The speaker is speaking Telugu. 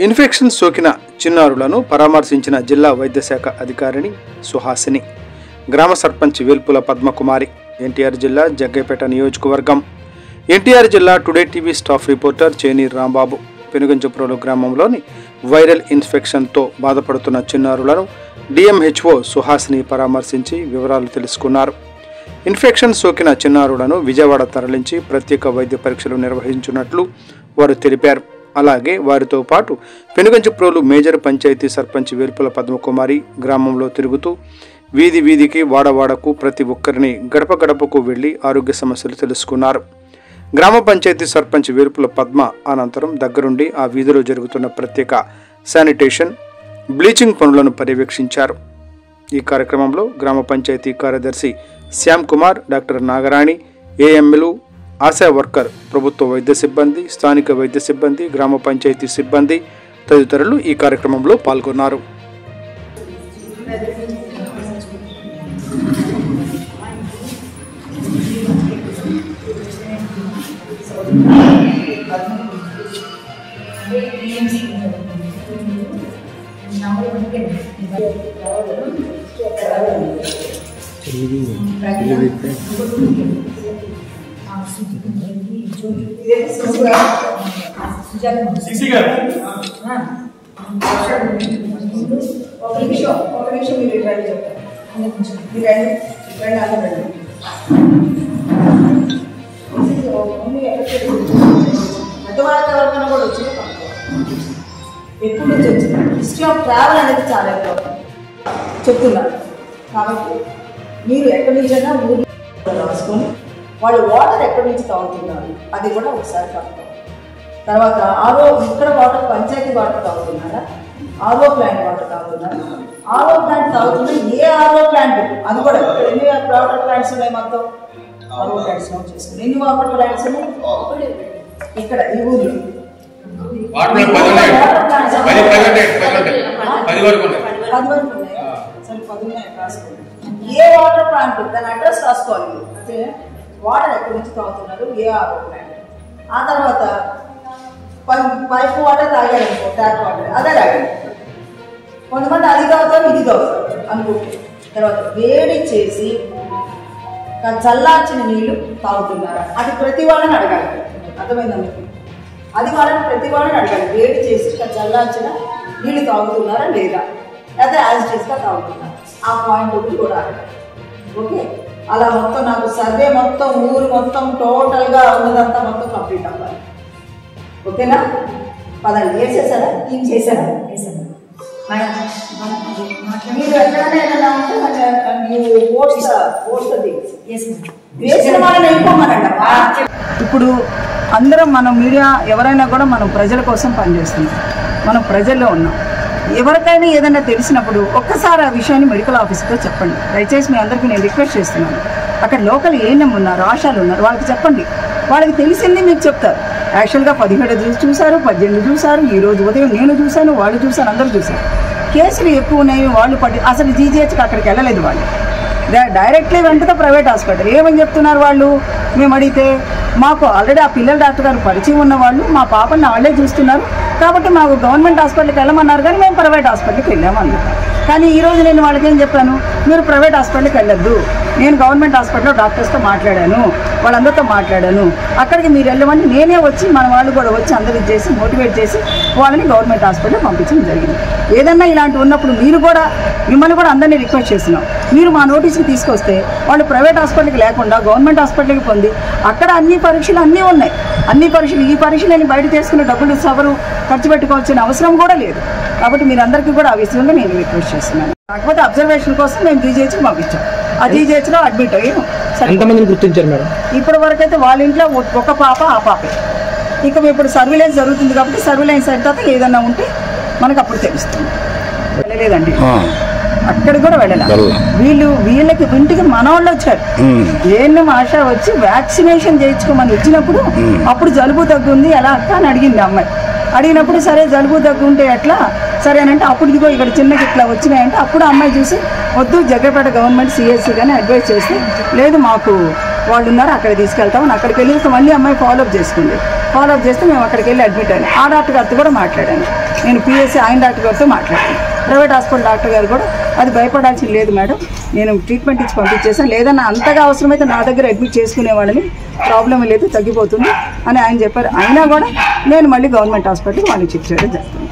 ఇన్ఫెక్షన్ సోకిన చిన్నారులను పరామర్శించిన జిల్లా వైద్యశాఖ అధికారిని సుహాసిని. గ్రామ సర్పంచ్ వేల్పుల పద్మకుమారి. ఎన్టీఆర్ జిల్లా జగ్గైపేట నియోజకవర్గం. ఎన్టీఆర్ జిల్లా టుడే టీవీ స్టాఫ్ రిపోర్టర్ చేని రాంబాబు. పెనుగంచప్రోలు గ్రామంలోని వైరల్ ఇన్ఫెక్షన్తో బాధపడుతున్న చిన్నారులను డిఎంహెచ్ఓ సుహాసిని పరామర్శించి వివరాలు తెలుసుకున్నారు. ఇన్ఫెక్షన్ సోకిన చిన్నారులను విజయవాడ తరలించి ప్రత్యేక వైద్య పరీక్షలు నిర్వహించినట్లు వారు తెలిపారు. అలాగే వారితో పాటు పెనుగంచప్రోలు మేజర్ పంచాయతీ సర్పంచ్ వేల్పుల పద్మకుమారి గ్రామంలో తిరుగుతూ వీధి వీధికి వాడవాడకు ప్రతి ఒక్కరిని గడప గడపకు వెళ్లి ఆరోగ్య సమస్యలు తెలుసుకున్నారు. గ్రామ పంచాయతీ సర్పంచ్ వేల్పుల పద్మ అనంతరం దగ్గరుండి ఆ వీధిలో జరుగుతున్న ప్రత్యేక శానిటేషన్, బ్లీచింగ్ పనులను పర్యవేక్షించారు. ఈ కార్యక్రమంలో గ్రామ పంచాయతీ కార్యదర్శి శ్యామ్ కుమార్, డాక్టర్ నాగరాణి, ఏఎంఎలు, ఆశా వర్కర్, ప్రభుత్వ వైద్య సిబ్బంది, స్థానిక వైద్య సిబ్బంది, గ్రామ పంచాయతీ సిబ్బంది తదితరులు ఈ కార్యక్రమంలో పాల్గొన్నారు. ఎప్పుడు నుంచి వచ్చింది హిస్టరీ ఆఫ్ ట్రావెల్ అనేది చాలా ఎక్కువ చెప్తున్నారు. కాబట్టి మీరు ఎక్కడి నుంచైనా ఊరిలో రాసుకొని వాళ్ళు వాటర్ ఎక్కడి నుంచి తాగుతున్నారు అది కూడా ఒకసారి కనుక్కోవాలి. తర్వాత ఇక్కడ వాటర్ పంచాయతీ వాటర్ తాగుతున్నారా, ఆర్ఓ ప్లాంట్ వాటర్ తాగుతున్నారా, ఆర్ఓ ప్లాంట్ తాగుతున్నా ఏ ఆర్ఓ ప్లాంట్ అది కూడా ఇక్కడ ఎన్ని వాటర్ ప్లాంట్స్ ఉన్నాయి మొత్తం ఆర్ఓ ప్లాంట్స్ నోట్ చేసుకుని ఎన్ని వాటర్ ప్లాంట్స్ ఉన్నాయి ఇక్కడ ఈ ఊరిలో ఏ వాటర్ ప్లాంట్ దాని అడ్రస్ రాసుకోవాలి. అంటే వాటర్ ఎక్కడి నుంచి తాగుతున్నారు, ఏ ఆర్ఓ ప్లాంట్. ఆ తర్వాత పైప్ వాటర్ తాగారు అనుకో, ట్యాప్ వాటర్ అదే తాగారు. కొంతమంది అది తాగుతారు ఇది తాగుతారు అనుకుంటే తర్వాత వేడి చేసి చల్లార్చిన నీళ్లు తాగుతున్నారా అది ప్రతి వాళ్ళని అడగాలి. అర్థమైందా మీకు? అది వాళ్ళని ప్రతి వాళ్ళని అడగాలి. వేడి చేసి చల్లార్చిన నీళ్లు తాగుతున్నారా లేదా, లేదా యాజ్ చేసుగా తాగుతున్నారా, ఆ పాయింట్ ఒకటి కూడా అడగాలి. ఓకే, అలా మొత్తం నాకు సర్వే మొత్తం ఊరు మొత్తం టోటల్గా ఉన్నదంతా మొత్తం కంప్లీట్ అవ్వాలి. ఓకేనా? పదండి. వేసేసారా? క్లీన్ చేశారా? మీరు ఎక్కడైనా ఏదైనా ఉంటే వేసిన వాళ్ళని వెళ్ళిపోమనండి. ఇప్పుడు అందరం మనం మీడియా ఎవరైనా కూడా మనం ప్రజల కోసం పనిచేస్తున్నాం, మనం ప్రజల్లో ఉన్నాం. ఎవరికైనా ఏదైనా తెలిసినప్పుడు ఒక్కసారి ఆ విషయాన్ని మెడికల్ ఆఫీసర్తో చెప్పండి. దయచేసి మీ అందరికీ నేను రిక్వెస్ట్ చేస్తున్నాను. అక్కడ లోకల్ ఏఎన్ఎం ఉన్నారు, ఆశాలు ఉన్నారు, వాళ్ళకి చెప్పండి. వాళ్ళకి తెలిసింది మీకు చెప్తారు. యాక్చువల్గా 17 చూశారు, 18 చూశారు, ఈరోజు ఉదయం నేను చూశాను, వాళ్ళు చూశాను, అందరూ చూశారు. కేసులు ఎక్కువ ఉన్నాయి. వాళ్ళు అసలు జీజీహెచ్కి అక్కడికి వెళ్ళలేదు. వాళ్ళు డైరెక్ట్లీ వెంటనే ప్రైవేట్ హాస్పిటల్. ఏమని చెప్తున్నారు వాళ్ళు? మేము అడిగితే మాకు ఆల్రెడీ ఆ పిల్లల డాక్టర్ గారు పరిచయం ఉన్న వాళ్ళు, మా పాపని వాళ్ళే చూస్తున్నారు కాబట్టి మాకు గవర్నమెంట్ హాస్పిటల్కి వెళ్ళమన్నారు, కానీ మేము ప్రైవేట్ హాస్పిటల్కి వెళ్ళాము అన్నారు. కానీ ఈరోజు నేను వాళ్ళకి ఏం చెప్పాను, మీరు ప్రైవేట్ హాస్పిటల్కి వెళ్ళొద్దు, నేను గవర్నమెంట్ హాస్పిటల్లో డాక్టర్స్తో మాట్లాడాను, వాళ్ళందరితో మాట్లాడాను, అక్కడికి మీరు వెళ్ళమని నేనే వచ్చి మన వాళ్ళు కూడా వచ్చి అందరికి చేసి మోటివేట్ చేసి వాళ్ళని గవర్నమెంట్ హాస్పిటల్ పంపించడం జరిగింది. ఏదన్నా ఇలాంటి ఉన్నప్పుడు మిమ్మల్ని కూడా అందరినీ రిక్వెస్ట్ చేస్తున్నాం. మీరు మా నోటీస్కి తీసుకొస్తే వాళ్ళు ప్రైవేట్ హాస్పిటల్కి లేకుండా గవర్నమెంట్ హాస్పిటల్కి పొంది అక్కడ అన్ని పరీక్షలు అన్నీ ఉన్నాయి. అన్ని పరీక్షలు ఈ పరీక్షలని బయట చేసుకునే డబ్బులు ఎవరు ఖర్చు పెట్టుకోవాల్సిన అవసరం కూడా లేదు. కాబట్టి మీరందరికీ కూడా ఆ విషయంలో నేను రిక్వెస్ట్ చేస్తున్నాను. కాకపోతే అబ్జర్వేషన్ కోసం మేము జీజీహెచ్కి పంపించాం. ఆ జీజీహెచ్లో అడ్మిట్ అయ్యాము. ఎంతమందిని గుర్తించారు మేడం? ఇప్పటి వరకు అయితే వాళ్ళ ఇంట్లో ఒక పాప, ఆ పాపే. ఇక ఇప్పుడు సర్వేలెన్స్ జరుగుతుంది కాబట్టి సర్వేలెన్స్ అయిన తర్వాత ఏదన్నా ఉంటే మనకు అప్పుడు తెలుస్తుంది. వెళ్ళలేదండి, అక్కడ కూడా వెళ్ళాలి. వీళ్ళకి ఇంటికి మనవాళ్ళు వచ్చారు. ఏఎన్ఎం ఆశ వచ్చి వ్యాక్సినేషన్ చేయించుకోమని వచ్చినప్పుడు అప్పుడు జలుబు తగ్గుంది ఎలా అక్క అని అడిగింది అమ్మాయి. అడిగినప్పుడు సరే జలుబు తగ్గు ఉంటే ఎట్లా సరేనంటే అప్పుడు ఇదిగో ఇక్కడ చిన్నకి ఇట్లా వచ్చినాయంటే అప్పుడు అమ్మాయి చూసి వద్దు జగ్గైపేట గవర్నమెంట్ సిఎస్సి కానీ అడ్వైజ్ చేస్తే లేదు మాకు వాళ్ళు ఉన్నారు, అక్కడ తీసుకెళ్తామని అక్కడికి వెళ్ళి మళ్ళీ అమ్మాయి ఫాలోఅప్ చేసుకుంది. ఫాలోఅప్ చేస్తే మేము అక్కడికి వెళ్ళి అడ్మిట్ అయ్యాను. ఆ డాక్టర్ గారితో కూడా మాట్లాడాను నేను, పిఎస్సి ఆయన డాక్టర్ గారితో మాట్లాడాను. ప్రైవేట్ హాస్పిటల్ డాక్టర్ గారు కూడా అది భయపడాల్సింది లేదు మేడం, నేను ట్రీట్మెంట్ ఇచ్చి పంపించేసాను, లేదన్నా అంతగా అవసరమైతే నా దగ్గర అడ్మిట్ చేసుకునేవాళ్ళని, ప్రాబ్లం లేదు, తగ్గిపోతుంది అని ఆయన చెప్పారు. అయినా కూడా నేను మళ్ళీ గవర్నమెంట్ హాస్పిటల్కి వాళ్ళకి చెక్ చేయడం జరుగుతుంది.